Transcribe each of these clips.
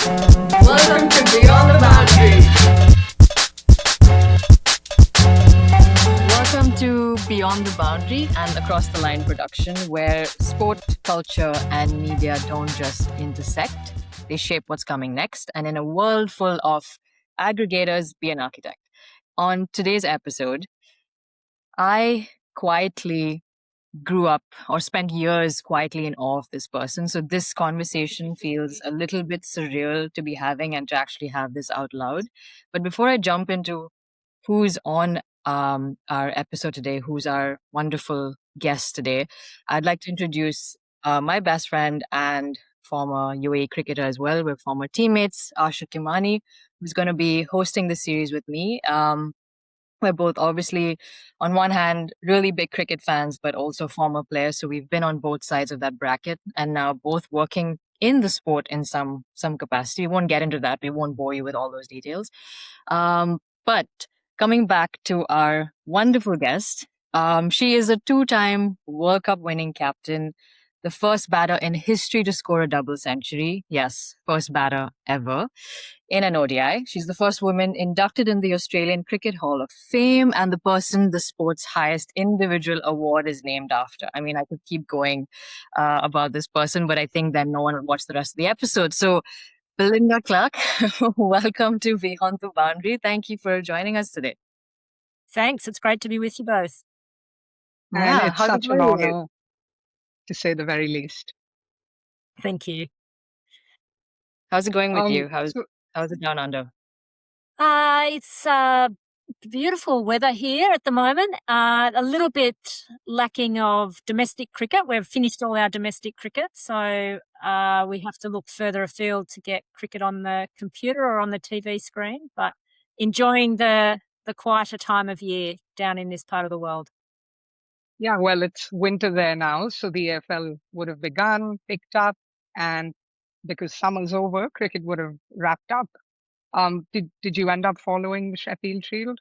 Welcome to Beyond the Boundary. Welcome to Beyond the Boundary and Across the Line production, where sport, culture, and media don't just intersect, they shape what's coming next. And in a world full of aggregators, be an architect. On today's episode, I quietly grew up or spent years quietly in awe of this person. So this conversation feels a little bit surreal to be having and to actually have this out loud. But before I jump into who's on our episode today, who's our wonderful guest today, I'd like to introduce my best friend and former UAE cricketer as well. We're former teammates, Aashu Khemani, who's going to be hosting the series with me. We're both obviously, on one hand, really big cricket fans, but also former players. So we've been on both sides of that bracket and now both working in the sport in some capacity. We won't get into that. We won't bore you with all those details. But coming back to our wonderful guest, she is a two-time World Cup winning captain, the first batter in history to score a double century. Yes, first batter ever in an ODI. She's the first woman inducted in the Australian Cricket Hall of Fame and the person the sport's highest individual award is named after. I mean, I could keep going about this person, but I think then no one will watch the rest of the episode. So, Belinda Clark, welcome to Beyond the Boundary. Thank you for joining us today. Thanks. It's great to be with you both. And it's such an honor, to say the very least. Thank you. How's it going with you? How's it down under? It's beautiful weather here at the moment. A little bit lacking of domestic cricket. We've finished all our domestic cricket, so we have to look further afield to get cricket on the computer or on the TV screen. But enjoying the quieter time of year down in this part of the world. Yeah, well, it's winter there now, so the AFL would have begun, picked up, and because summer's over, cricket would have wrapped up. Did you end up following the Sheffield Shield?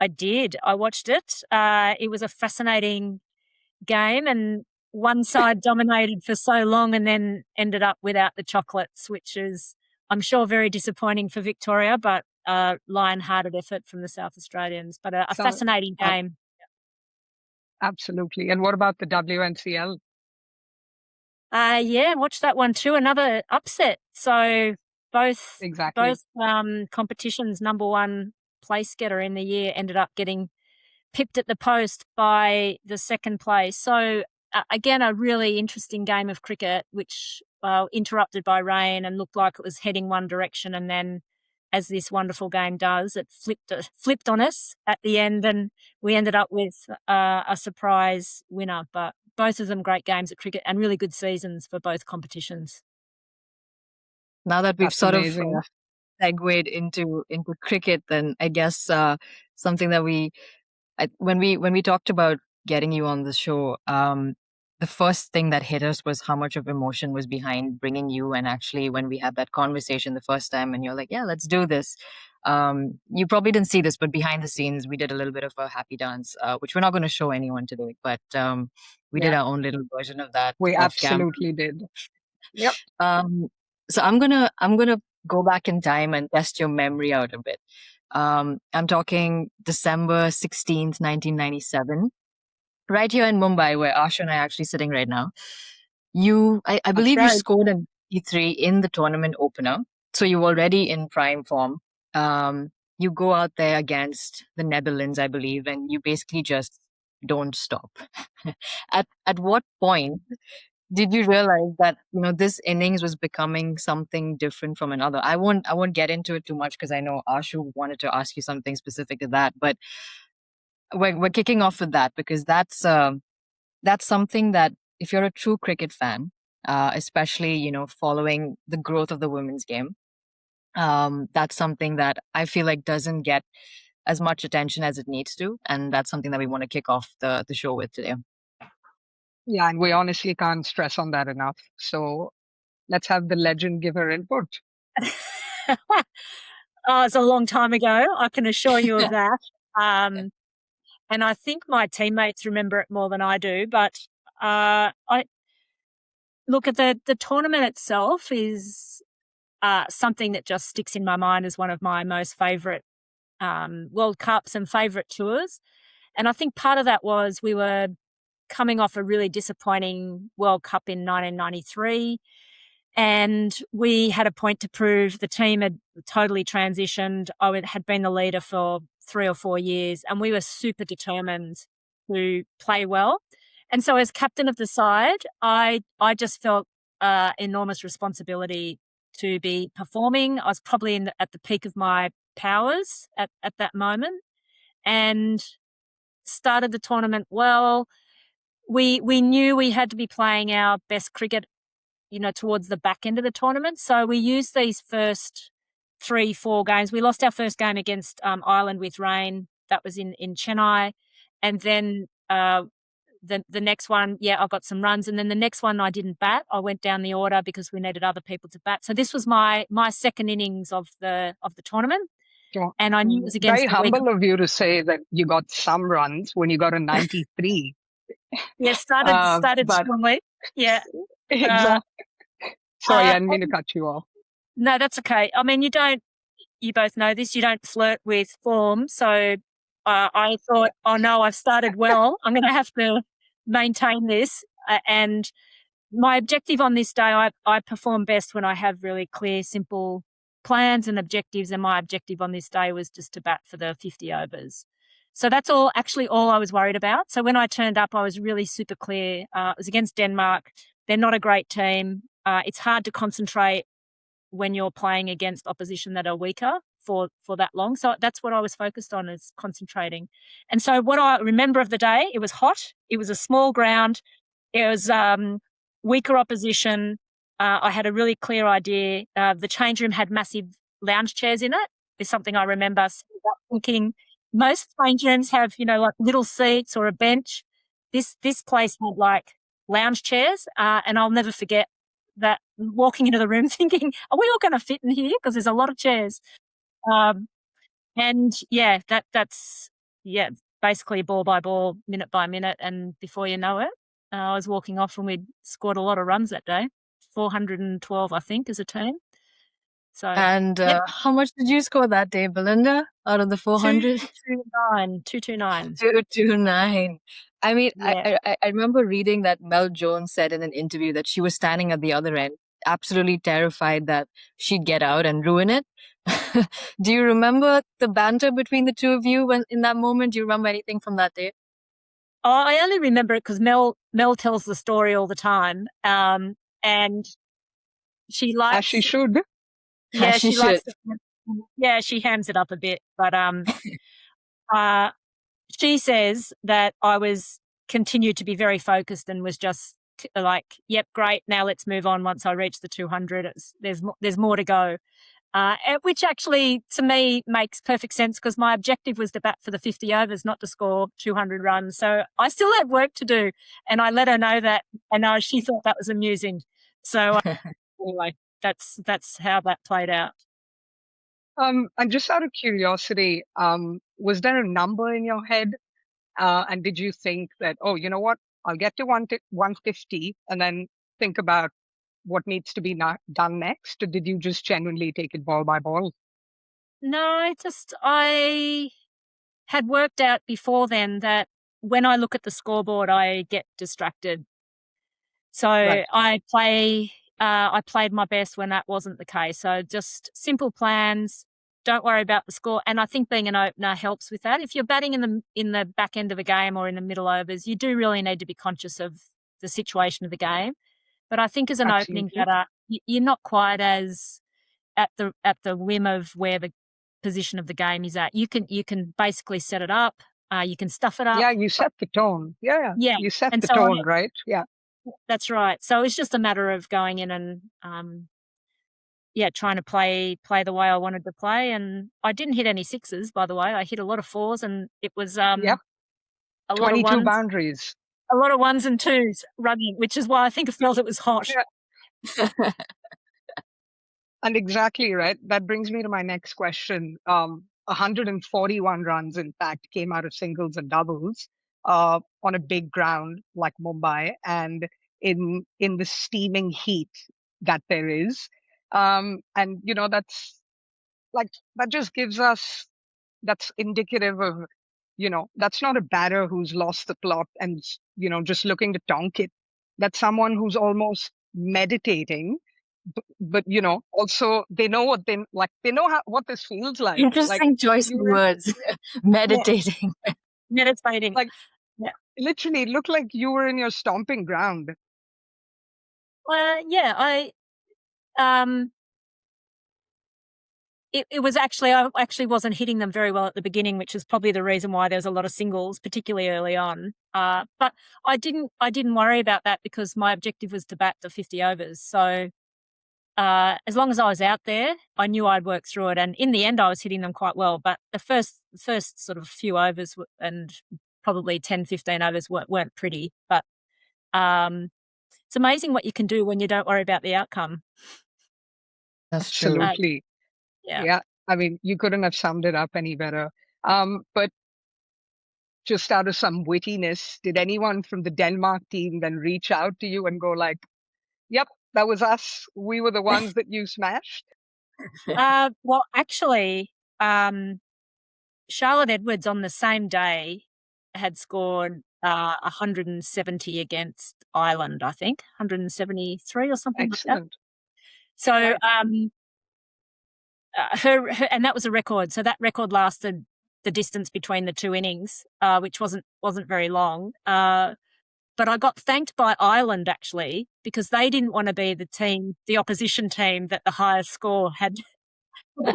I did. I watched it. It was a fascinating game, and one side dominated for so long and then ended up without the chocolates, which is, I'm sure, very disappointing for Victoria, but lion-hearted effort from the South Australians. But a fascinating game. Absolutely. And what about the WNCL? Yeah, watched that one too. Another upset. So both competitions, number one place getter in the year ended up getting pipped at the post by the second place. So again, a really interesting game of cricket, which interrupted by rain and looked like it was heading one direction, and then, as this wonderful game does, it flipped on us at the end, and we ended up with a surprise winner. But both of them great games at cricket and really good seasons for both competitions. Now that we've sort of segued into cricket, then I guess something that when we talked about getting you on the show, the first thing that hit us was how much of emotion was behind bringing you. And actually, when we had that conversation the first time and you're like, yeah, let's do this. You probably didn't see this, but behind the scenes, we did a little bit of a happy dance, which we're not going to show anyone today, but we did our own little version of that. We absolutely did. Yep. So I'm gonna go back in time and test your memory out a bit. I'm talking December 16th, 1997. Right here in Mumbai, where Aashu and I are actually sitting right now. I believe you scored an E3 in the tournament opener. So you're already in prime form. You go out there against the Netherlands, I believe, and you basically just don't stop. At what point did you realize that, this innings was becoming something different from another? I won't get into it too much because I know Aashu wanted to ask you something specific to that, but we're kicking off with that because that's something that, if you're a true cricket fan, especially following the growth of the women's game, that's something that I feel like doesn't get as much attention as it needs to, and that's something that we want to kick off the show with today. Yeah, and we honestly can't stress on that enough. So let's have the legend give her input. It's a long time ago, I can assure you of that. And I think my teammates remember it more than I do. But I look at the tournament itself is something that just sticks in my mind as one of my most favourite World Cups and favourite tours. And I think part of that was we were coming off a really disappointing World Cup in 1993, and we had a point to prove. The team had totally transitioned. I had been the leader for 3 or 4 years, and we were super determined to play well. And so as captain of the side, I just felt enormous responsibility to be performing. I was probably at the peak of my powers at that moment, and started the tournament well. We knew we had to be playing our best cricket, towards the back end of the tournament. So we used these first 3-4 games. We lost our first game against Ireland with rain. That was in Chennai. And then the next one, I got some runs. And then the next one I didn't bat. I went down the order because we needed other people to bat. So this was my second innings of the tournament. Yeah. And I knew it was against very humble of you to say that you got some runs when you got a 93. Yeah, started strongly. Yeah. Exactly. Sorry, I didn't mean to cut you off. No, that's okay. I mean, you both know this, you don't flirt with form. So I thought, oh no, I've started well. I'm going to have to maintain this. And my objective on this day, I perform best when I have really clear, simple plans and objectives. And my objective on this day was just to bat for the 50 overs. So that's all I was worried about. So when I turned up, I was really super clear. It was against Denmark. They're not a great team. It's hard to concentrate when you're playing against opposition that are weaker for that long. So that's what I was focused on, is concentrating. And so what I remember of the day, it was hot. It was a small ground. It was weaker opposition. I had a really clear idea. The change room had massive lounge chairs in it. Is something I remember thinking. Most change rooms have, like little seats or a bench. This place had like lounge chairs, and I'll never forget that, walking into the room thinking, are we all going to fit in here? Because there's a lot of chairs. And that's basically ball by ball, minute by minute. And before you know it, I was walking off, and we'd scored a lot of runs that day, 412, I think, as a team. So, and how much did you score that day, Belinda, out of the 400? 229. 229. I mean, I remember reading that Mel Jones said in an interview that she was standing at the other end, absolutely terrified that she'd get out and ruin it. Do you remember the banter between the two of you in that moment? Do you remember anything from that day? Oh, I only remember it because Mel tells the story all the time, and she likes. As she should. Yeah, she likes. She hams it up a bit, but she says that I continued to be very focused and was just like, yep, great, now let's move on. Once I reach the 200, there's more to go, which actually to me makes perfect sense, because my objective was to bat for the 50 overs, not to score 200 runs. So I still had work to do, and I let her know that, and she thought that was amusing. So anyway, that's how that played out. And just out of curiosity, was there a number in your head? And did you think that, oh, you know what, I'll get to 150 and then think about what needs to be done next? Or did you just genuinely take it ball by ball? No, I had worked out before then that when I look at the scoreboard, I get distracted. So right. I played my best when that wasn't the case. So just simple plans. Don't worry about the score. And I think being an opener helps with that. If you're batting in the back end of a game or in the middle overs, you do really need to be conscious of the situation of the game. But I think as an opening batter, you're not quite as at the whim of where the position of the game is at. You can basically set it up. You can stuff it up. Yeah, you set the tone. Yeah. You set the tone, right? Yeah. That's right. So it's just a matter of going in and trying to play the way I wanted to play. And I didn't hit any sixes, by the way. I hit a lot of fours, and it was a 22 lot of boundaries. A lot of ones and twos running, which is why I think I felt it was hot. Yeah. And exactly right. That brings me to my next question. 141 runs, in fact, came out of singles and doubles on a big ground like Mumbai, and in the steaming heat that there is. And, that's like, that just gives us, that's indicative of, that's not a batter who's lost the plot and, just looking to tonk it. That's someone who's almost meditating, but also they know what they know what this feels like. Interesting choice of words. Meditating. Meditating. Like, literally, it looked like you were in your stomping ground. Well, yeah, it was actually, I actually wasn't hitting them very well at the beginning, which is probably the reason why there's a lot of singles, particularly early on. But I didn't worry about that because my objective was to bat the 50 overs. So as long as I was out there, I knew I'd work through it. And in the end, I was hitting them quite well. But the first sort of few overs and probably 10, 15 overs weren't pretty. But it's amazing what you can do when you don't worry about the outcome. That's true. Absolutely. Yeah. I mean, you couldn't have summed it up any better. But just out of some wittiness, did anyone from the Denmark team then reach out to you and go like, yep, that was us. We were the ones that you smashed? Well, actually, Charlotte Edwards on the same day had scored 170 against Ireland, I think, 173 or something. Excellent. Like that. So her and that was a record. So that record lasted the distance between the two innings, which wasn't very long. But I got thanked by Ireland actually because they didn't want to be the opposition team that the highest score had. So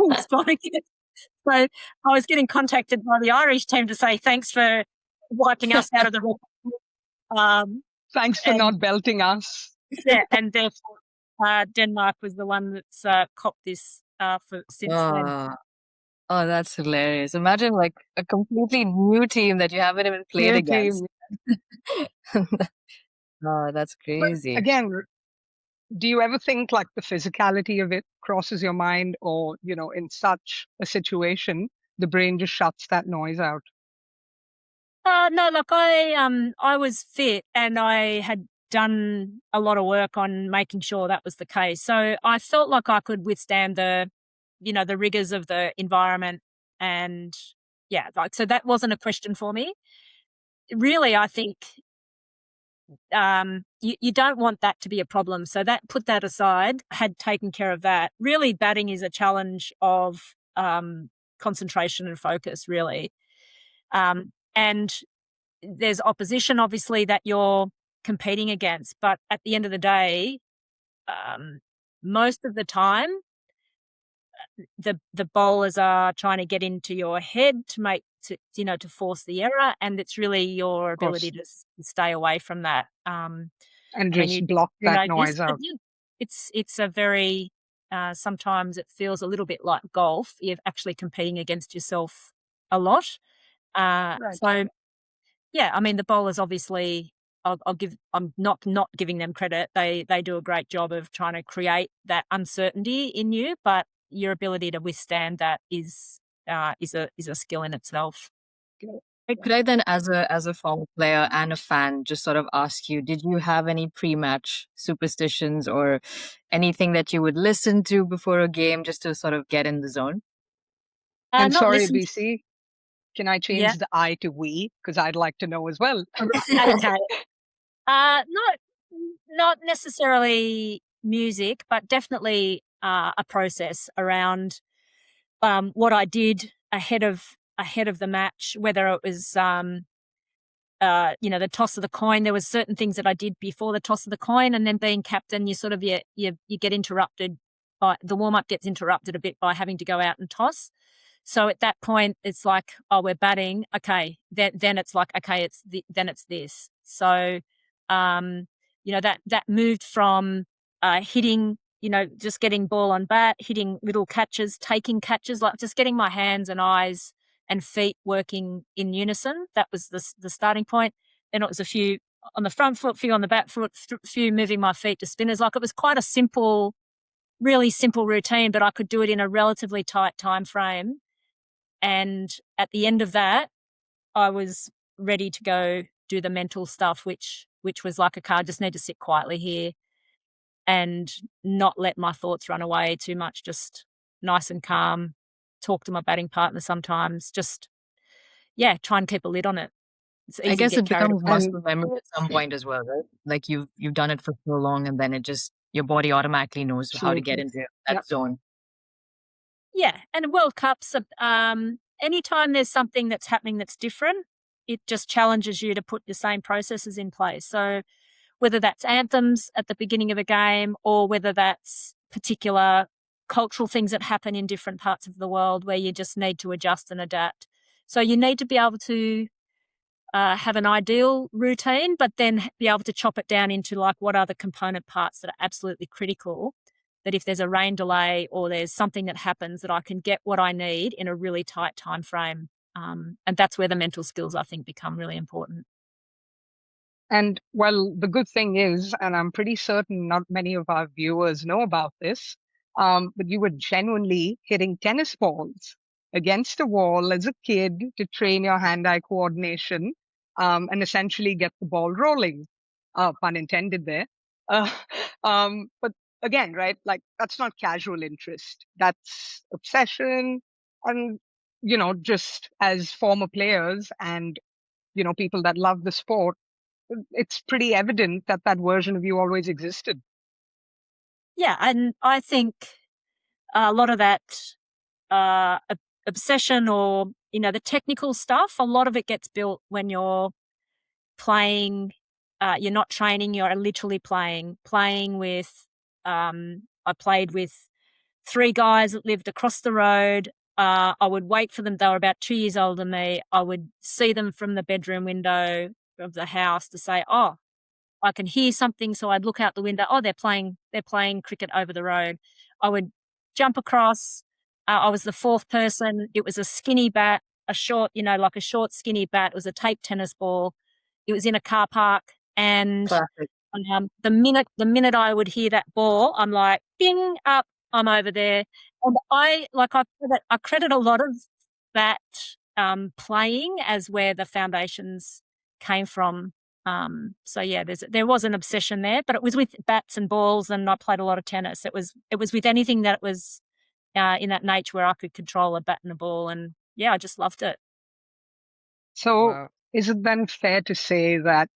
I was getting contacted by the Irish team to say thanks for wiping us out of the record. Thanks for not belting us. Yeah, and therefore Denmark was the one that's copped this since then. Oh, that's hilarious. Imagine like a completely new team that you haven't even played against. Oh, that's crazy. But again, do you ever think like the physicality of it crosses your mind, or, in such a situation, the brain just shuts that noise out? No, look, I was fit and I had done a lot of work on making sure that was the case. So I felt like I could withstand the rigors of the environment, and so that wasn't a question for me. Really, I think you don't want that to be a problem. So put that aside, had taken care of that. Really, batting is a challenge of concentration and focus, really. And there's opposition, obviously, that you're competing against. But at the end of the day, most of the time, the bowlers are trying to get into your head to force the error, and it's really your ability to stay away from that. And just block that noise out. It's a very sometimes it feels a little bit like golf. You're actually competing against yourself a lot. Right. So yeah, I mean the bowlers obviously. I'm not giving them credit. They do a great job of trying to create that uncertainty in you, but your ability to withstand that is a skill in itself. Could I then, as a former player and a fan, just sort of ask you, did you have any pre-match superstitions or anything that you would listen to before a game just to sort of get in the zone? And sorry, BC, can I change the I to we? Because I'd like to know as well. Okay. Not necessarily music, but definitely a process around what I did ahead of the match, whether it was the toss of the coin. There was certain things that I did before the toss of the coin, and then being captain, you get interrupted by the warm up gets interrupted a bit by having to go out and toss. So at that point, it's like, oh, we're batting. Okay, then it's like, okay, then it's this. So that moved from hitting, just getting ball on bat, hitting little catches, taking catches, like just getting my hands and eyes and feet working in unison. That was the starting point. Then it was a few on the front foot, few on the back foot, few moving my feet to spinners. Like it was quite a really simple routine, but I could do it in a relatively tight time frame. And at the end of that, I was ready to go do the mental stuff, which was like, okay, I just need to sit quietly here and not let my thoughts run away too much, just nice and calm, talk to my batting partner sometimes, just, try and keep a lid on it. It's easy I guess to it get carried becomes away. muscle memory at some point as well, right? Like you've done it for so long, and then it just, your body automatically knows how to get into that zone. Yeah, and World Cups, anytime there's something that's happening that's different, it just challenges you to put the same processes in place. So whether that's anthems at the beginning of a game or whether that's particular cultural things that happen in different parts of the world where you just need to adjust and adapt. So you need to be able to have an ideal routine, but then be able to chop it down into like what are the component parts that are absolutely critical, that if there's a rain delay or there's something that happens, that I can get what I need in a really tight time frame. And that's where the mental skills, I think, become really important. And well, the good thing is, and I'm pretty certain not many of our viewers know about this, but you were genuinely hitting tennis balls against a wall as a kid to train your hand-eye coordination, and essentially get the ball rolling. Pun intended there. Uh, but again, right, like that's not casual interest. That's obsession. And, just as former players and, people that love the sport, it's pretty evident that that version of you always existed. Yeah, and I think a lot of that obsession or, the technical stuff, a lot of it gets built when you're playing, you're not training, you're literally playing with, I played with 3 guys that lived across the road. I would wait for them. They were about 2 years older than me. I would see them from the bedroom window of the house to say, oh, I can hear something. So I'd look out the window. Oh, they're playing cricket over the road. I would jump across. I was the 4th person. It was a skinny bat, a short, like a short skinny bat. It was a tape tennis ball. It was in a car park. And the minute I would hear that ball, I'm like, bing, up, I'm over there. And I credit a lot of that playing as where the foundations came from. So yeah, there was an obsession there, but it was with bats and balls, and I played a lot of tennis. It was with anything that was in that nature where I could control a bat and a ball, and yeah, I just loved it. So is it then fair to say that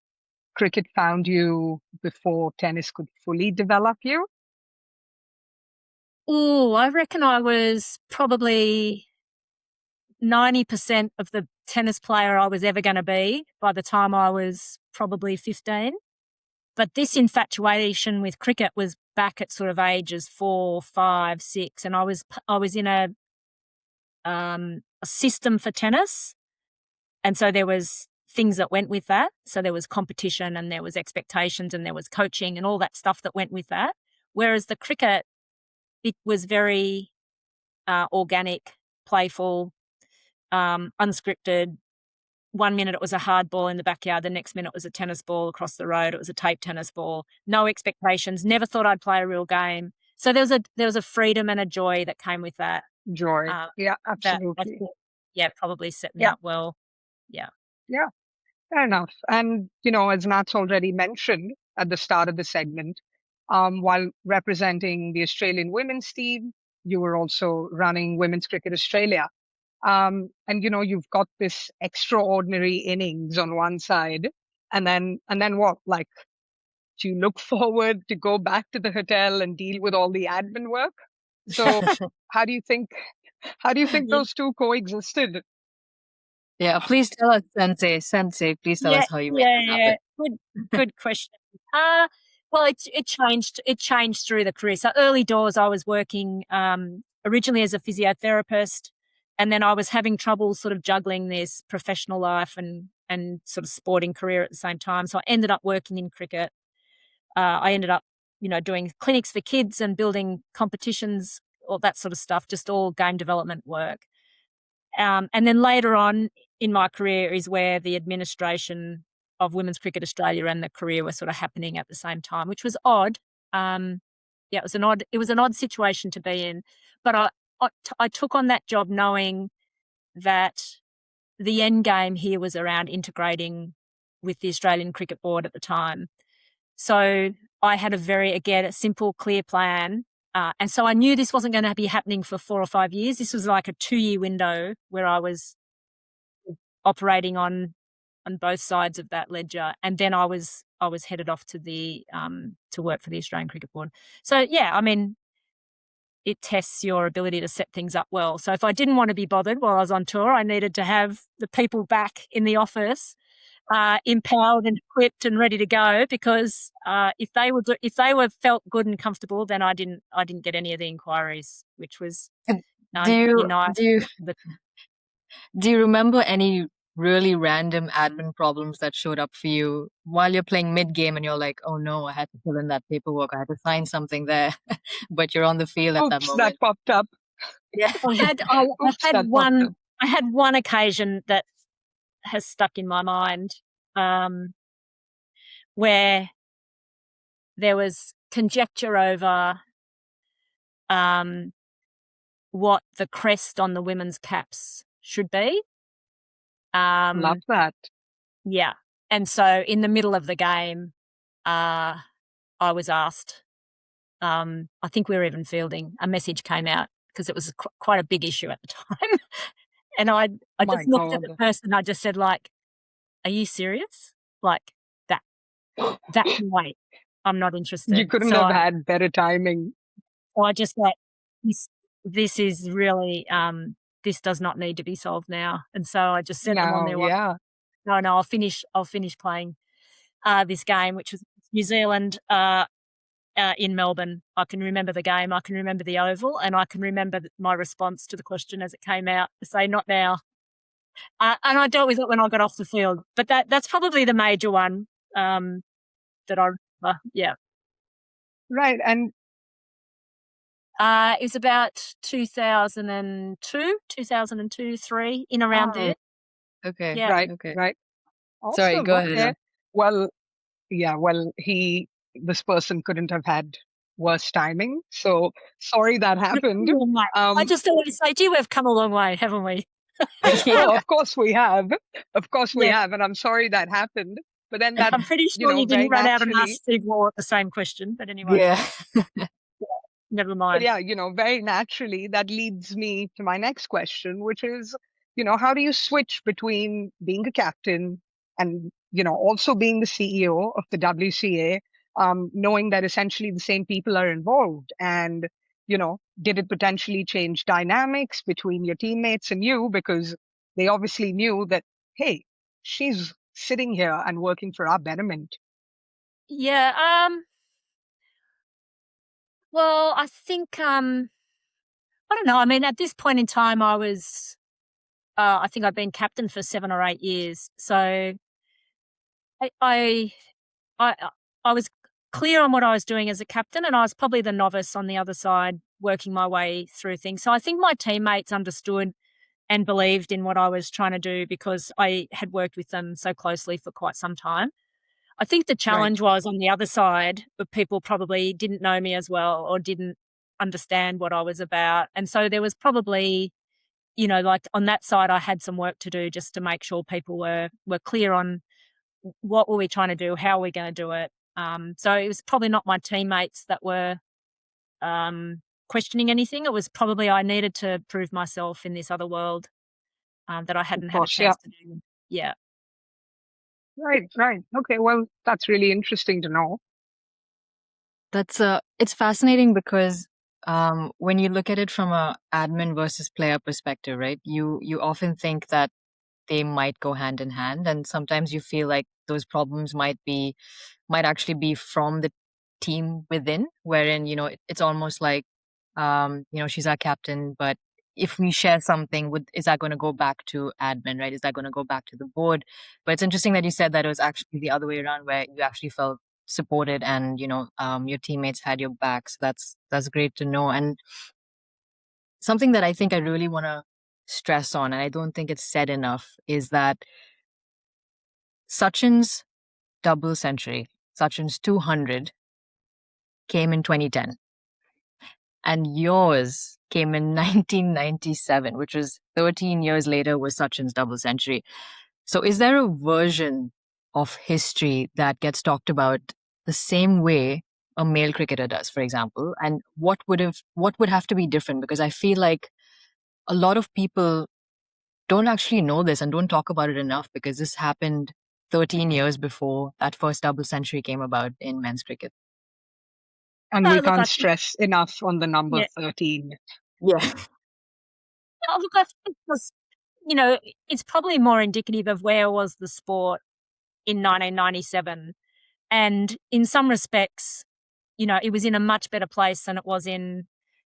cricket found you before tennis could fully develop you? Oh, I reckon I was probably 90% of the tennis player I was ever going to be by the time I was probably 15. But this infatuation with cricket was back at sort of ages 4, 5, 6, and I was in a system for tennis, and so there was things that went with that. So there was competition, and there was expectations, and there was coaching, and all that stuff that went with that. Whereas the cricket, it was very organic, playful, unscripted. 1 minute it was a hard ball in the backyard, the next minute it was a tennis ball across the road, it was a tape tennis ball, no expectations, never thought I'd play a real game. So there was a freedom and a joy that came with that. Joy. Yeah, absolutely. Probably set me up well. Yeah. Yeah, fair enough. And, as Nat's already mentioned at the start of the segment, while representing the Australian women's team, you were also running Women's Cricket Australia. And you've got this extraordinary innings on one side, and then what? Like, do you look forward to go back to the hotel and deal with all the admin work? So how do you think those two coexisted? Yeah, please tell us, Sensei, please tell us how you made it happen. Good question. Well, it changed through the career. So early doors, I was working originally as a physiotherapist, and then I was having trouble sort of juggling this professional life and sort of sporting career at the same time. So I ended up working in cricket. I ended up, doing clinics for kids and building competitions, all that sort of stuff, just all game development work. And then later on in my career is where the administration of Women's Cricket Australia and the career were sort of happening at the same time, which was odd. It was an odd situation to be in, but I took on that job knowing that the end game here was around integrating with the Australian Cricket Board at the time. So I had a simple, clear plan. And so I knew this wasn't going to be happening for 4 or 5 years. This was like a 2-year window where I was operating on both sides of that ledger. And then I was headed off to to work for the Australian Cricket Board. So, yeah, I mean, it tests your ability to set things up well. So if I didn't want to be bothered while I was on tour, I needed to have the people back in the office empowered and equipped and ready to go, because if they were felt good and comfortable, then I didn't get any of the inquiries, which was do you remember any really random admin problems that showed up for you while you're playing mid-game and you're like, oh no, I had to fill in that paperwork, I had to sign something there, but you're on the field at that moment? That popped up. Yeah. I had one occasion that has stuck in my mind, where there was conjecture over what the crest on the women's caps should be. Love that. Yeah. And so in the middle of the game, I was asked, I think we were even fielding, a message came out because it was quite a big issue at the time. And I just looked at the person, I just said, like, are you serious? Like, that can wait. I'm not interested. You couldn't have had better timing. So I just like, this is really, this does not need to be solved now. And so I just sent them on their way. Yeah. No, I'll finish playing this game, which was New Zealand in Melbourne. I can remember the game, I can remember the oval, and I can remember my response to the question as it came out to say, not now. And I dealt with it when I got off the field. But that's probably the major one that I remember. Yeah. Right. And it was about 2002, 3, in around there. Okay. Yeah. Right. Okay. Right. Awesome. Sorry, go ahead. Well, yeah. Well, this person couldn't have had worse timing. So sorry that happened. I just want to say, gee, we've come a long way, haven't we? Oh, of course we have. Of course we have. And I'm sorry that happened. But then I'm pretty sure you didn't run out and ask Steve Waugh the same question. But anyway. Yeah. Never mind. But yeah, very naturally, that leads me to my next question, which is, how do you switch between being a captain and, also being the CEO of the WCA, knowing that essentially the same people are involved? And, did it potentially change dynamics between your teammates and you? Because they obviously knew that, hey, she's sitting here and working for our betterment. Yeah. Well, I think, I don't know. I mean, at this point in time, I was, I think I'd been captain for 7 or 8 years. So I was clear on what I was doing as a captain, and I was probably the novice on the other side working my way through things. So I think my teammates understood and believed in what I was trying to do because I had worked with them so closely for quite some time. I think the challenge was on the other side, but people probably didn't know me as well or didn't understand what I was about. And so there was probably, like on that side, I had some work to do just to make sure people were clear on what were we trying to do, how are we going to do it. So it was probably not my teammates that were questioning anything. It was probably I needed to prove myself in this other world that I hadn't had a chance to do. Yeah. Right. Okay, well, that's really interesting to know. It's fascinating because when you look at it from a admin versus player perspective, right, you often think that they might go hand in hand, and sometimes you feel like those problems might actually be from the team within, wherein it's almost like she's our captain, but if we share something, is that going to go back to admin, right? Is that going to go back to the board? But it's interesting that you said that it was actually the other way around, where you actually felt supported and your teammates had your back. So that's great to know. And something that I think I really want to stress on, and I don't think it's said enough, is that Sachin's double century, Sachin's 200, came in 2010. And yours came in 1997, which was 13 years later was Sachin's double century. So is there a version of history that gets talked about the same way a male cricketer does, for example, and what would have to be different? Because I feel like a lot of people don't actually know this and don't talk about it enough, because this happened 13 years before that first double century came about in men's cricket. And we can't stress enough on the number 13. Yeah. Look, I think it was, it's probably more indicative of where was the sport in 1997. And in some respects, it was in a much better place than it was in,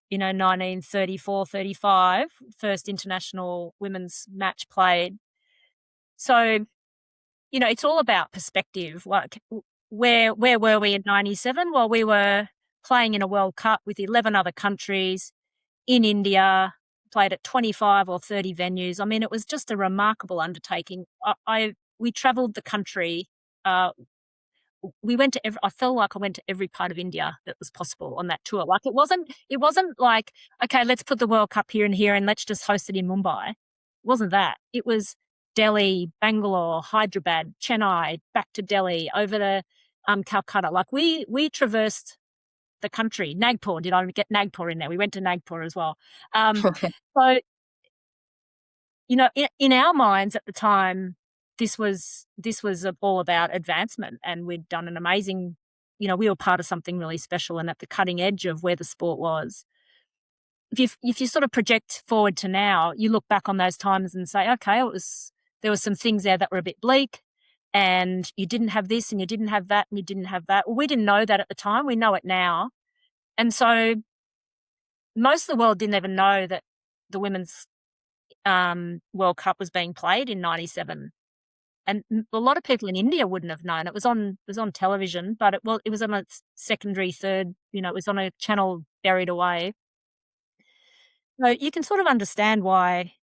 1934, 35, first international women's match played. So, it's all about perspective. Like, where were we in 97? Well, we were playing in a World Cup with 11 other countries in India, played at 25 or 30 venues. I mean, it was just a remarkable undertaking. We travelled the country. We went to I felt like I went to every part of India that was possible on that tour. Like, it wasn't like, okay, let's put the World Cup here and here and let's just host it in Mumbai. It wasn't that. It was Delhi, Bangalore, Hyderabad, Chennai, back to Delhi, over to Calcutta. Like, we traversed the country. Nagpur, did I get Nagpur in there? We went to Nagpur as well. So, in our minds at the time, this was all about advancement, and we'd done an amazing, we were part of something really special and at the cutting edge of where the sport was. If you sort of project forward to now, you look back on those times and say, okay, there were some things there that were a bit bleak, and you didn't have this and you didn't have that and you didn't have that. Well, we didn't know that at the time. We know it now. And so most of the world didn't even know that the Women's World Cup was being played in 97. And a lot of people in India wouldn't have known. It was on television, but it was on a secondary, third, it was on a channel buried away. So you can sort of understand why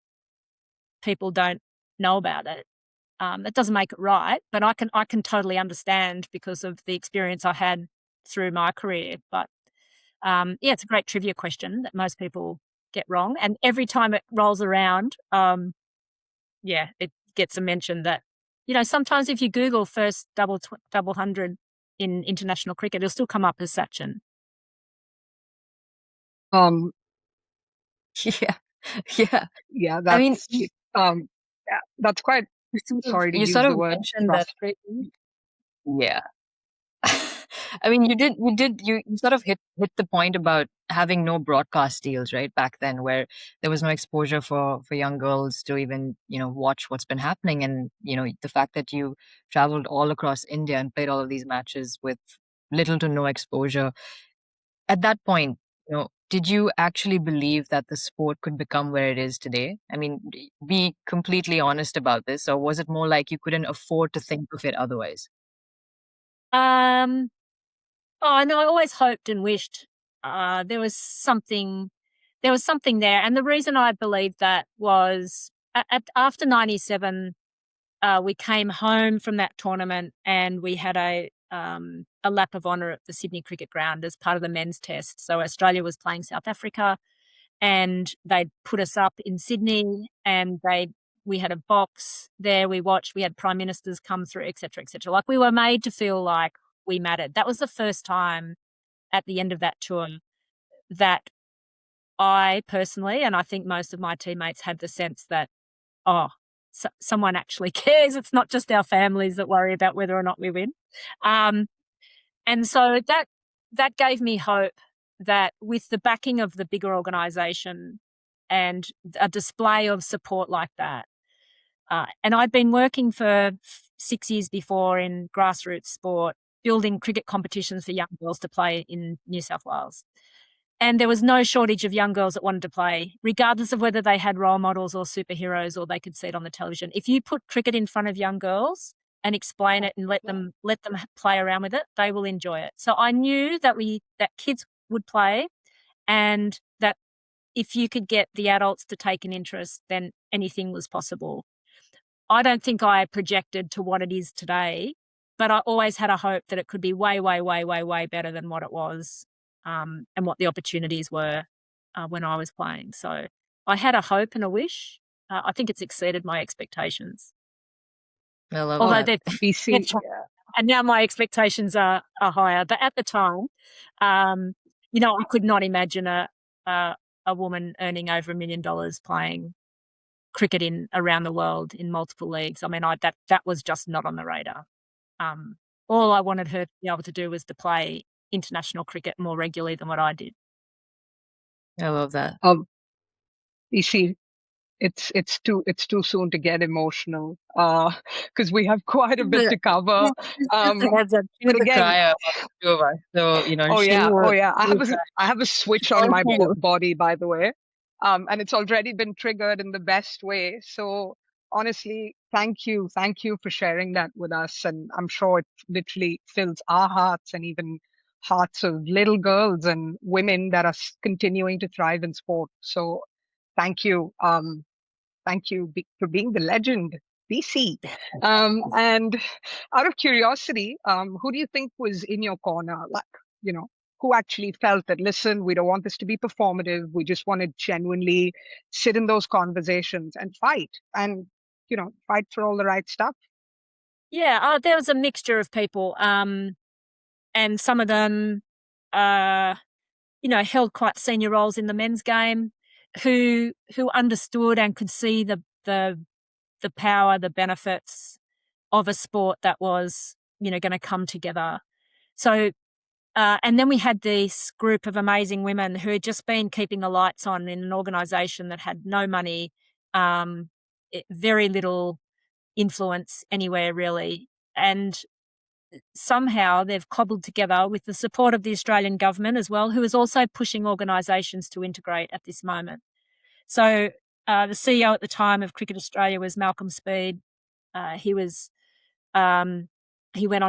people don't know about it. That doesn't make it right, but I can totally understand because of the experience I had through my career. But it's a great trivia question that most people get wrong. And every time it rolls around, it gets a mention that, sometimes if you Google first double hundred in international cricket, it'll still come up as Sachin. Yeah. That's quite. Sorry to use the word frustrating. Yeah. I mean, you sort of hit the point about having no broadcast deals, right? Back then, where there was no exposure for young girls to even, watch what's been happening. And, the fact that you traveled all across India and played all of these matches with little to no exposure. At that point, did you actually believe that the sport could become where it is today? I mean, be completely honest about this. Or was it more like you couldn't afford to think of it otherwise? Oh, no, I always hoped and wished there was something there. And the reason I believed that was after 97, we came home from that tournament and we had a lap of honour at the Sydney Cricket Ground as part of the men's test. So Australia was playing South Africa and they'd put us up in Sydney and we had a box there. We watched, we had prime ministers come through, et cetera, et cetera. Like, we were made to feel like we mattered. That was the first time at the end of that tour that I personally, and I think most of my teammates, had the sense that, someone actually cares. It's not just our families that worry about whether or not we win. And so that gave me hope that with the backing of the bigger organisation and a display of support like that, and I'd been working for 6 years before in grassroots sport, building cricket competitions for young girls to play in New South Wales. And there was no shortage of young girls that wanted to play, regardless of whether they had role models or superheroes or they could see it on the television. If you put cricket in front of young girls and explain it and let them play around with it, they will enjoy it. So I knew that kids would play, and that if you could get the adults to take an interest, then anything was possible. I don't think I projected to what it is today, but I always had a hope that it could be way, way, way, way, way better than what it was, and what the opportunities were when I was playing. So I had a hope and a wish. I think it's exceeded my expectations. I love that. And now my expectations are higher. But at the time, I could not imagine a woman earning over $1 million playing cricket around the world in multiple leagues. I mean, that was just not on the radar. All I wanted her to be able to do was to play international cricket more regularly than what I did. I love that. You see, it's too soon to get emotional because we have quite a bit to cover. But again, so oh yeah, I have a switch on my body, by the way, and it's already been triggered in the best way. So honestly, thank you for sharing that with us, and I'm sure it literally fills our hearts and even hearts of little girls and women that are continuing to thrive in sport. So thank you. Thank you for being the legend, BC. And out of curiosity, who do you think was in your corner? Like, who actually felt that, listen, we don't want this to be performative. We just want to genuinely sit in those conversations and fight and, fight for all the right stuff? Yeah, there was a mixture of people. And some of them, held quite senior roles in the men's game, who understood and could see the power, the benefits of a sport that was, going to come together. So, and then we had this group of amazing women who had just been keeping the lights on in an organisation that had no money, very little influence anywhere really, and somehow they've cobbled together with the support of the Australian government as well, who is also pushing organisations to integrate at this moment. So the CEO at the time of Cricket Australia was Malcolm Speed. He went on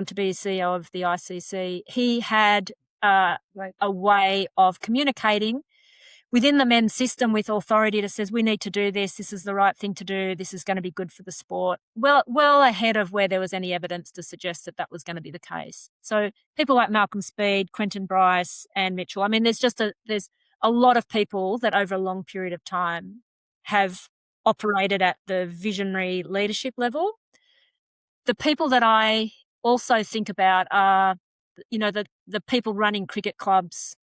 to be CEO of the ICC. He had a way of communicating within the men's system with authority that says, we need to do this, this is the right thing to do, this is going to be good for the sport, well ahead of where there was any evidence to suggest that was going to be the case. So people like Malcolm Speed, Quentin Bryce, Anne Mitchell, I mean, there's a lot of people that over a long period of time have operated at the visionary leadership level. The people that I also think about are, the people running cricket clubs.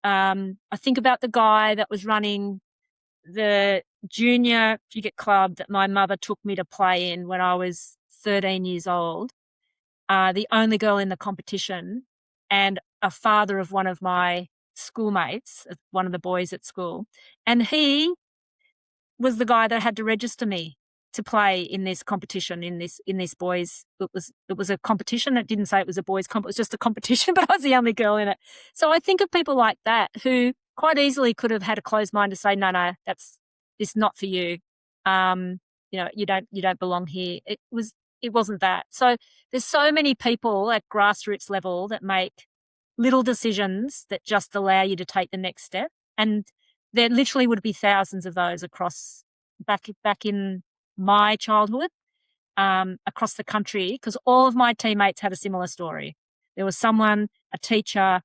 I think about the guy that was running the junior cricket club that my mother took me to play in when I was 13 years old, the only girl in the competition, and a father of one of my schoolmates, one of the boys at school. And he was the guy that had to register me to play in this competition, in this boys. It was a competition. It didn't say it was a boys comp. It was just a competition, but I was the only girl in it. So I think of people like that who quite easily could have had a closed mind to say, no, this is not for you. You don't belong here. It wasn't that. So there's so many people at grassroots level that make little decisions that just allow you to take the next step. And there literally would be thousands of those across back in my childhood, across the country, because all of my teammates had a similar story. There was someone, a teacher,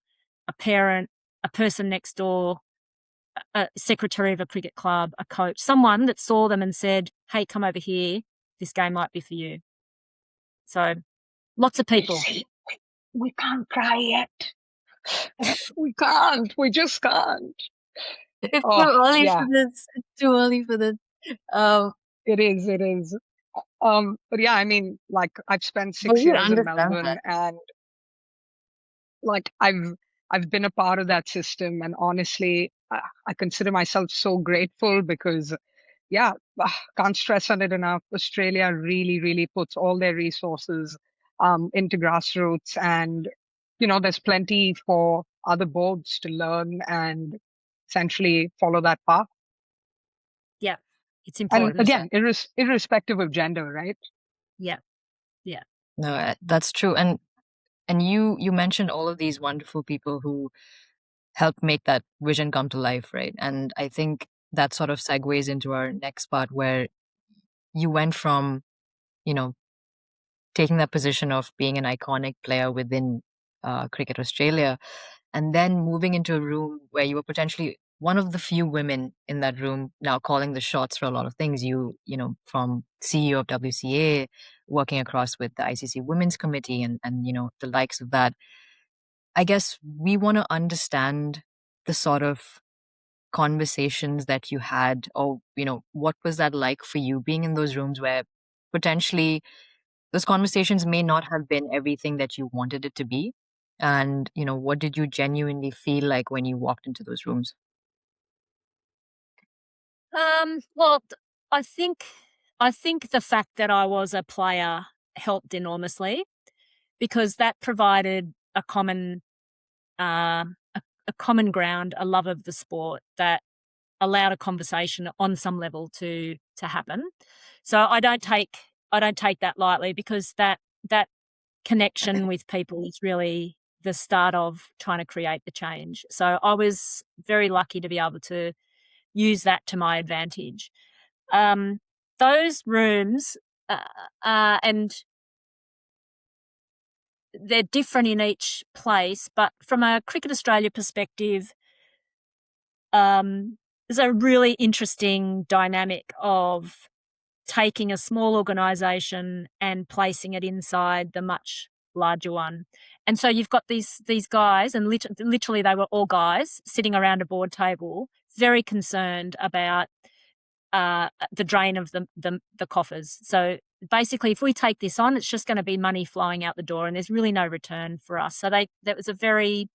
a parent, a person next door, a secretary of a cricket club, a coach, someone that saw them and said, hey, come over here. This game might be for you. So lots of people. We can't cry yet. We can't. We just can't. It's too early for this. It's too early for this. It is. But yeah, I mean, like, I've spent 6 years in Melbourne, and like I've been a part of that system, and honestly, I consider myself so grateful because, can't stress on it enough. Australia really, really puts all their resources into grassroots, and there's plenty for other boards to learn and essentially follow that path. Yeah, it's important. And again, irrespective of gender, right? Yeah. No, that's true. And you mentioned all of these wonderful people who helped make that vision come to life, right? And I think that sort of segues into our next part, where you went from, taking that position of being an iconic player within Cricket Australia, and then moving into a room where you were potentially one of the few women in that room now calling the shots for a lot of things. You know, from CEO of WCA, working across with the ICC Women's Committee and, you know, the likes of that. I guess we want to understand the sort of conversations that you had, or, you know, what was that like for you being in those rooms where potentially those conversations may not have been everything that you wanted it to be? And, you know, what did you genuinely feel like when you walked into those rooms? Well, I think the fact that I was a player helped enormously, because that provided a common common ground, a love of the sport that allowed a conversation on some level to happen. So I don't take that lightly, because that connection with people is really the start of trying to create the change. So I was very lucky to be able to use that to my advantage. Those rooms, and they're different in each place, but from a Cricket Australia perspective, there's a really interesting dynamic of taking a small organisation and placing it inside the much larger one. And so you've got these guys, and literally they were all guys sitting around a board table, very concerned about the drain of the coffers. So basically, if we take this on, it's just going to be money flying out the door, and there's really no return for us. So that was a very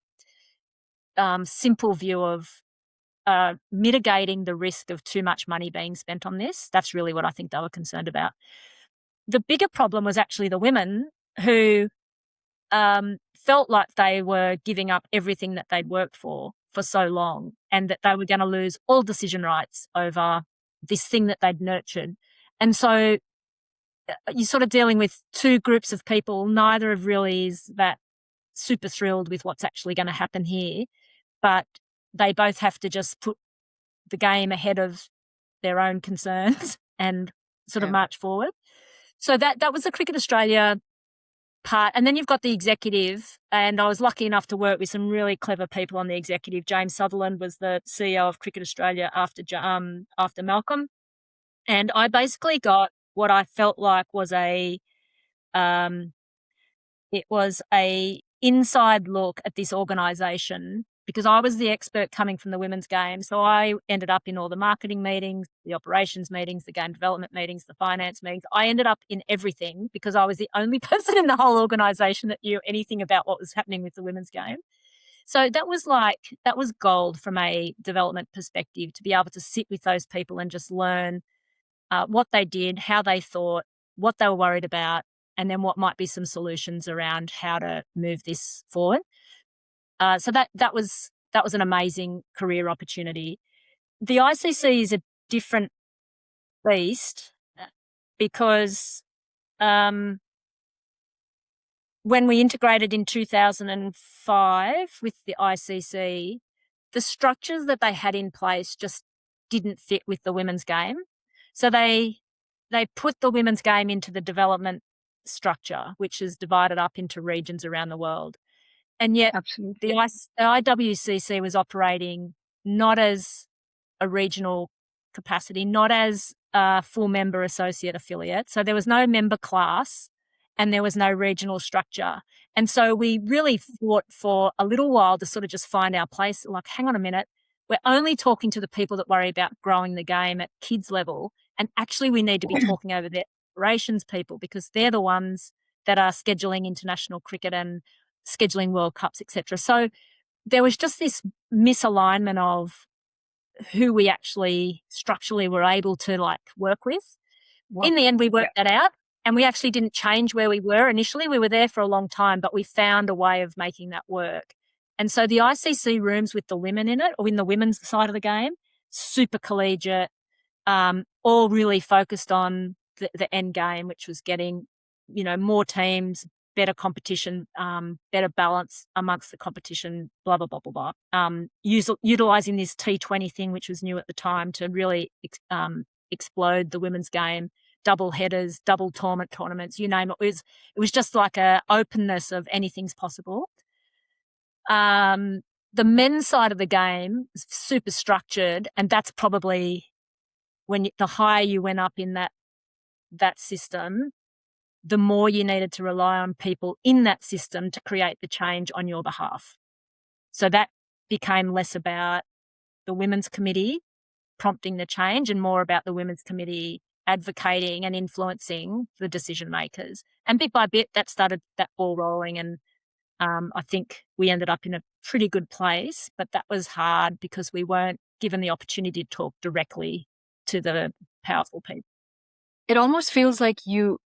simple view of mitigating the risk of too much money being spent on this. That's really what I think they were concerned about. The bigger problem was actually the women, who felt like they were giving up everything that they'd worked for so long, and that they were going to lose all decision rights over this thing that they'd nurtured. And so you're sort of dealing with two groups of people. Neither of really is that super thrilled with what's actually going to happen here, but they both have to just put the game ahead of their own concerns and sort of march forward. So that was the Cricket Australia part. And then you've got the executive, and I was lucky enough to work with some really clever people on the executive. James Sutherland was the CEO of Cricket Australia after Malcolm. And I basically got what I felt like was it was a inside look at this organisation, because I was the expert coming from the women's game. So I ended up in all the marketing meetings, the operations meetings, the game development meetings, the finance meetings. I ended up in everything, because I was the only person in the whole organisation that knew anything about what was happening with the women's game. So that was gold from a development perspective, to be able to sit with those people and just learn what they did, how they thought, what they were worried about, and then what might be some solutions around how to move this forward. So that was an amazing career opportunity. The ICC is a different beast, because when we integrated in 2005 with the ICC, the structures that they had in place just didn't fit with the women's game. So they put the women's game into the development structure, which is divided up into regions around the world. And yet the IWCC was operating not as a regional capacity, not as a full member associate affiliate. So there was no member class and there was no regional structure. And so we really fought for a little while to sort of just find our place. Like, hang on a minute, we're only talking to the people that worry about growing the game at kids level. And actually we need to be talking over the operations people, because they're the ones that are scheduling international cricket and scheduling World Cups, etc. So there was just this misalignment of who we actually structurally were able to work with. In the end, we worked that out, and we actually didn't change where we were initially. We were there for a long time, but we found a way of making that work. And so the ICC rooms with the women in it, or in the women's side of the game, super collegiate, all really focused on the end game, which was getting, more teams, better competition, better balance amongst the competition, blah, blah, blah, blah, blah. Utilising this T20 thing, which was new at the time, to really explode the women's game, double headers, double tournaments, you name it. It was just like a openness of anything's possible. the men's side of the game is super structured, and that's probably when the higher you went up in that system, the more you needed to rely on people in that system to create the change on your behalf. So that became less about the women's committee prompting the change and more about the women's committee advocating and influencing the decision makers. And bit by bit, that started that ball rolling, and I think we ended up in a pretty good place, but that was hard because we weren't given the opportunity to talk directly to the powerful people. It almost feels like you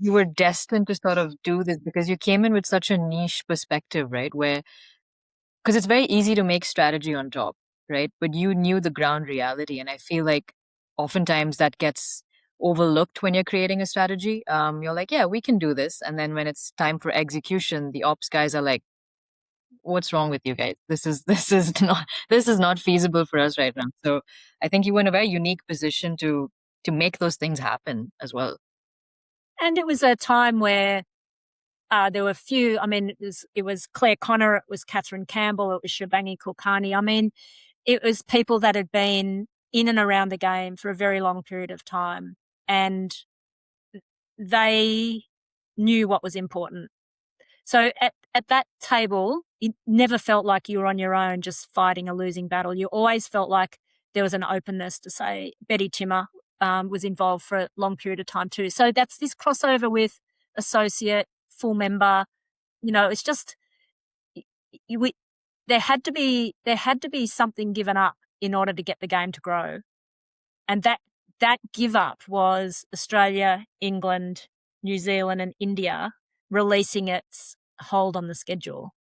were destined to sort of do this because you came in with such a niche perspective, right? Because it's very easy to make strategy on top, right? But you knew the ground reality. And I feel like oftentimes that gets overlooked when you're creating a strategy. You're like, yeah, we can do this. And then when it's time for execution, the ops guys are like, what's wrong with you guys? This is not feasible for us right now. So I think you were in a very unique position to make those things happen as well. And it was a time where there were a few, I mean, it was Claire Connor, it was Catherine Campbell, it was Shubhangi Kulkarni. I mean, it was people that had been in and around the game for a very long period of time, and they knew what was important. So at that table, it never felt like you were on your own just fighting a losing battle. You always felt like there was an openness to say Betty Timmer was involved for a long period of time too. So that's this crossover with associate, full member. You know, it's just there had to be something given up in order to get the game to grow, and that give up was Australia, England, New Zealand, and India releasing its hold on the schedule.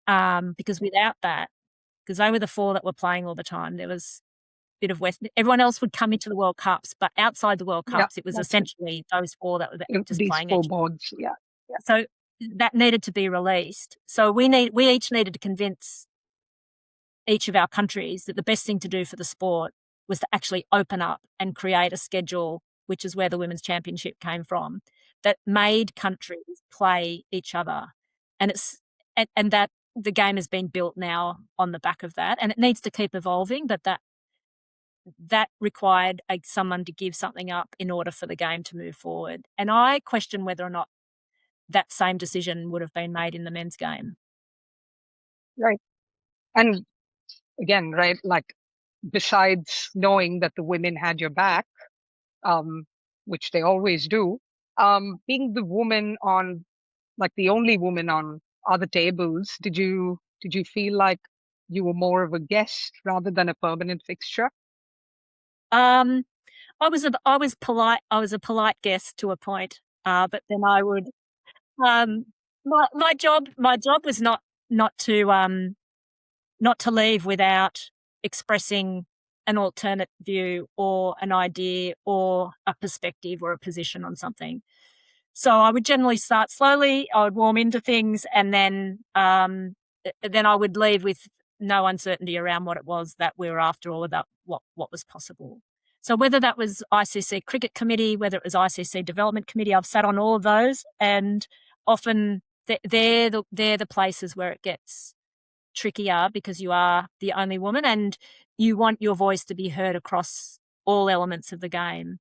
Because without that, because they were the four that were playing all the time, there was a bit of West. Everyone else would come into the World Cups, but outside the World Cups, it was essentially those four that were just these playing four boards. Yeah. So that needed to be released. So we each needed to convince each of our countries that the best thing to do for the sport was to actually open up and create a schedule, which is where the Women's Championship came from, that made countries play each other. And and that the game has been built now on the back of that, and it needs to keep evolving, but that required someone to give something up in order for the game to move forward. And I question whether or not that same decision would have been made in the men's game. Right. And again, right, like besides knowing that the women had your back, which they always do, being the woman on, like the only woman on other tables, did you feel like you were more of a guest rather than a permanent fixture? I was polite. I was a polite guest to a point, but then I would. My job was not to leave without expressing an alternate view or an idea or a perspective or a position on something. So I would generally start slowly. I would warm into things, and then I would leave with no uncertainty around what it was that we were after or that what was possible. So whether that was ICC Cricket Committee, whether it was ICC Development Committee, I've sat on all of those, and often they're the places where it gets trickier because you are the only woman and you want your voice to be heard across all elements of the game,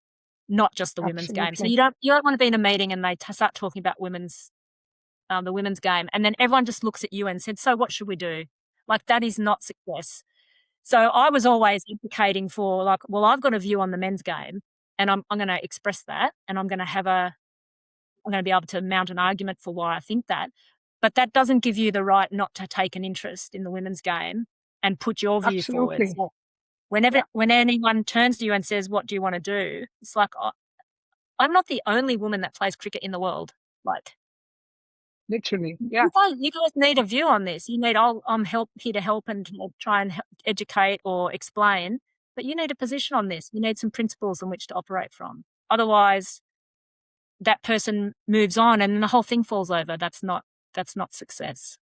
not just the women's game. So you don't want to be in a meeting and they start talking about the women's game, and then everyone just looks at you and said, "So what should we do?" Like, that is not success. So I was always advocating for, like, well, I've got a view on the men's game, and I'm going to express that, and I'm going to be able to mount an argument for why I think that. But that doesn't give you the right not to take an interest in the women's game and put your view forward. So when anyone turns to you and says, "What do you want to do?" It's like, oh, I'm not the only woman that plays cricket in the world. Like, literally, yeah. You guys need a view on this. You need, I'm here to help and try and educate or explain, but you need a position on this. You need some principles on which to operate from. Otherwise, that person moves on and the whole thing falls over. That's not success.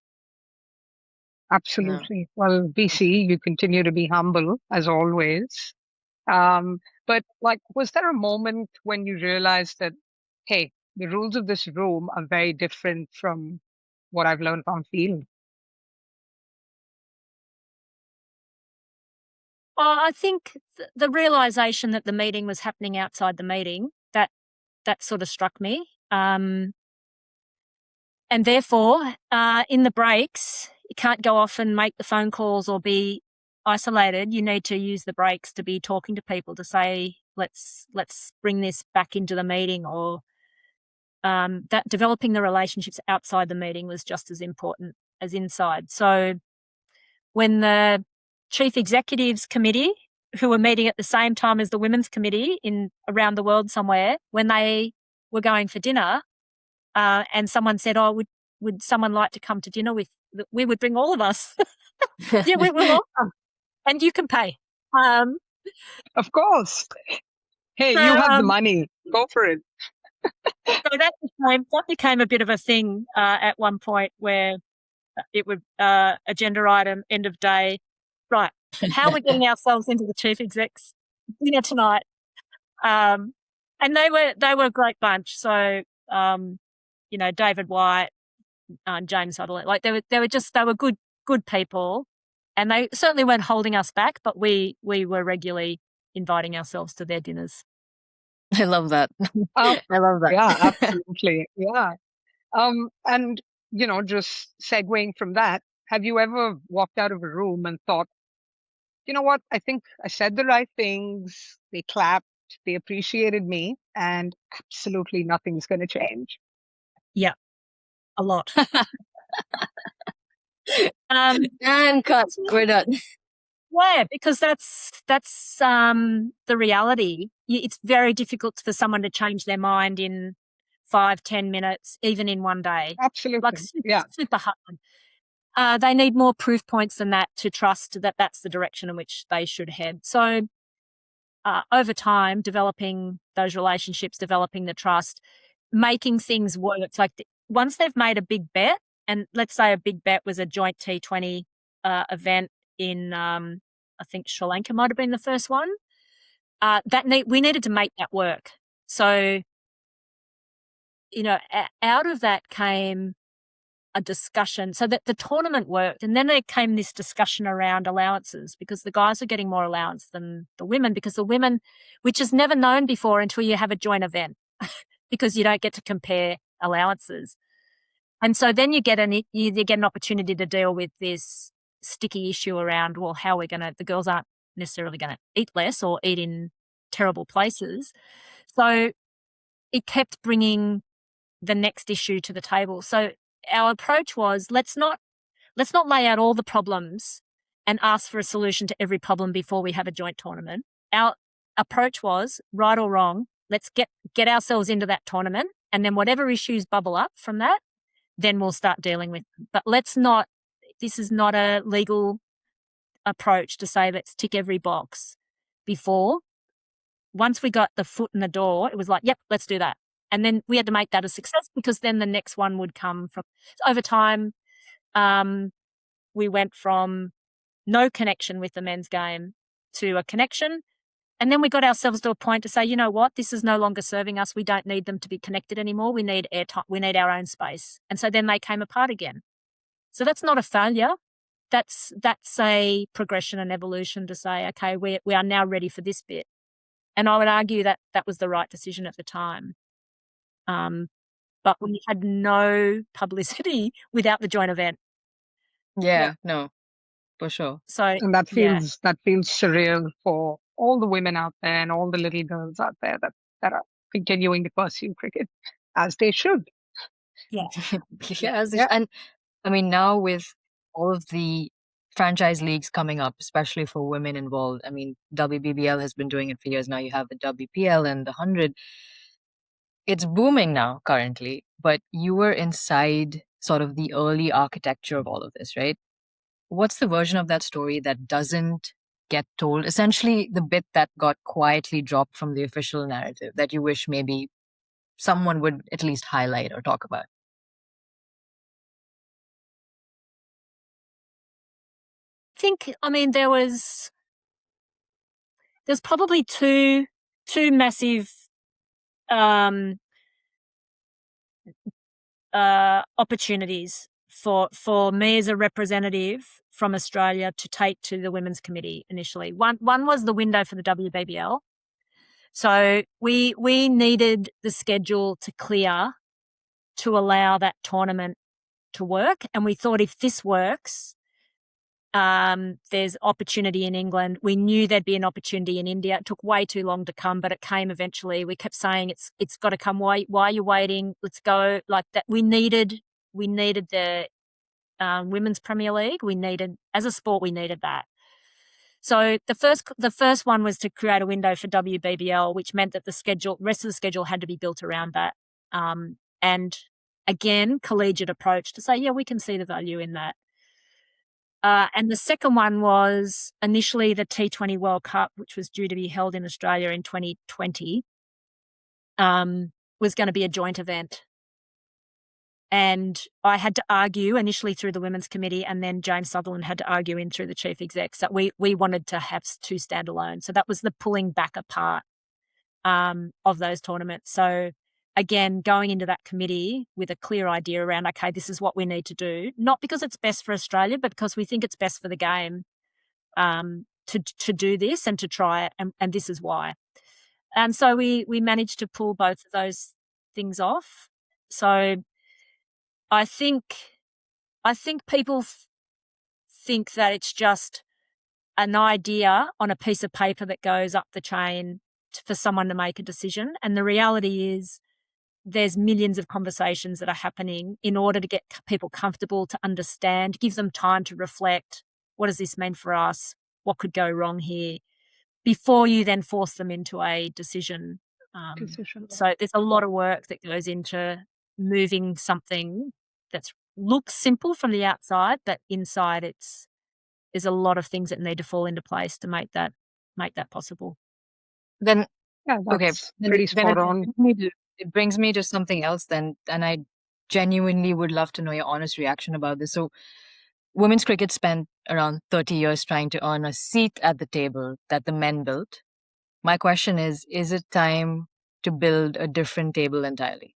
Absolutely. No. Well, BC, you continue to be humble as always. But like, was there a moment when you realized that, hey, the rules of this room are very different from what I've learned on field? I think the realisation that the meeting was happening outside the meeting, that sort of struck me. And therefore, in the breaks, you can't go off and make the phone calls or be isolated. You need to use the breaks to be talking to people to say, let's bring this back into the meeting, or that developing the relationships outside the meeting was just as important as inside. So when the Chief Executives Committee, who were meeting at the same time as the Women's Committee in around the world somewhere, when they were going for dinner, and someone said, "Oh, would someone like to come to dinner with?" We would bring all of us. Yeah, we will all come, and you can pay. Of course. Hey, you have the money. Go for it. So that became a bit of a thing at one point, where it would agenda item, end of day. Right, how are we getting ourselves into the chief exec's dinner tonight? And they were a great bunch. So David White, James Sutherland, like they were good people, and they certainly weren't holding us back. But we were regularly inviting ourselves to their dinners. I love that. I love that. Yeah, absolutely. Yeah. And just segueing from that, have you ever walked out of a room and thought, you know what? I think I said the right things. They clapped. They appreciated me, and absolutely nothing's going to change. Yeah, a lot. And cut. We're done. Yeah, because that's the reality. It's very difficult for someone to change their mind in 5-10 minutes, even in one day. Absolutely. Like super hard. They need more proof points than that to trust that that's the direction in which they should head. So over time, developing those relationships, developing the trust, making things work. It's like once they've made a big bet, and let's say a big bet was a joint T20 event in, I think Sri Lanka might have been the first one. We needed to make that work. So, out of that came a discussion so that the tournament worked. And then there came this discussion around allowances, because the guys are getting more allowance than the women, because the women, which is never known before until you have a joint event, because you don't get to compare allowances. And so then you get an opportunity to deal with this sticky issue around, well, how we're the girls aren't necessarily going to eat less or eat in terrible places. So it kept bringing the next issue to the table. So our approach was, let's not lay out all the problems and ask for a solution to every problem before we have a joint tournament. Our approach was, right or wrong, let's get ourselves into that tournament, and then whatever issues bubble up from that, then we'll start dealing with them. But this is not a legal approach to say let's tick every box before. Once we got the foot in the door, it was like, yep, let's do that. And then we had to make that a success, because then the next one would come from. Over time, we went from no connection with the men's game to a connection. And then we got ourselves to a point to say, you know what, this is no longer serving us. We don't need them to be connected anymore. We need airtime. We need our own space. And so then they came apart again. So that's not a failure. That's a progression and evolution to say, okay, we are now ready for this bit. And I would argue that that was the right decision at the time. But we had no publicity without the joint event. Yeah, no, for sure. So, and that feels surreal for all the women out there and all the little girls out there that are continuing to pursue cricket as they should. Yeah. And I mean, now with all of the franchise leagues coming up, especially for women involved, I mean, WBBL has been doing it for years now. You have the WPL and the 100. It's booming now currently, but you were inside sort of the early architecture of all of this, right? What's the version of that story that doesn't get told? Essentially, the bit that got quietly dropped from the official narrative that you wish maybe someone would at least highlight or talk about. There's probably two massive opportunities for me as a representative from Australia to take to the Women's Committee initially. One was the window for the WBBL. So we needed the schedule to clear to allow that tournament to work. And we thought if this works, there's opportunity in England. We knew there'd be an opportunity in India. It took way too long to come, but it came eventually. We kept saying it's got to come. Why are you waiting? Let's go. Like that. We needed the Women's Premier League. As a sport, we needed that. So the first one was to create a window for WBBL, which meant that the rest of the schedule had to be built around that. And again, collegiate approach to say, yeah, we can see the value in that. And the second one was initially the T20 World Cup, which was due to be held in Australia in 2020, was going to be a joint event. And I had to argue initially through the Women's Committee, and then James Sutherland had to argue in through the chief execs that we wanted to have two standalone. So that was the pulling back apart of those tournaments. So again, going into that committee with a clear idea around, okay, this is what we need to do, not because it's best for Australia, but because we think it's best for the game to do this and to try it, and this is why. And so we managed to pull both of those things off. So I think people think that it's just an idea on a piece of paper that goes up the chain for someone to make a decision. And the reality is there's millions of conversations that are happening in order to get people comfortable, to understand, give them time to reflect. What does this mean for us? What could go wrong here? Before you then force them into a decision. So there's a lot of work that goes into moving something that looks simple from the outside, but inside there's a lot of things that need to fall into place to make that possible. Then, pretty spot on. It brings me to something else then, and I genuinely would love to know your honest reaction about this. So women's cricket spent around 30 years trying to earn a seat at the table that the men built. My question is it time to build a different table entirely?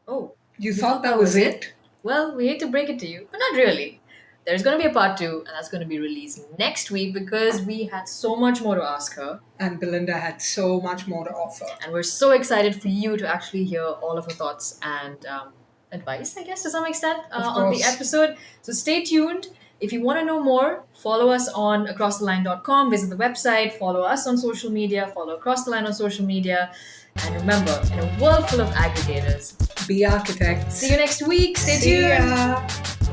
Oh, you thought that was it? Well, we hate to break it to you, but not really. There's going to be a part 2, and that's going to be released next week because we had so much more to ask her. And Belinda had so much more to offer. And we're so excited for you to actually hear all of her thoughts and advice, I guess, to some extent on the episode. So stay tuned. If you want to know more, follow us on acrosstheline.com, visit the website, follow us on social media, follow Across the Line on social media. And remember, in a world full of aggregators, be architects. See you next week. Stay tuned.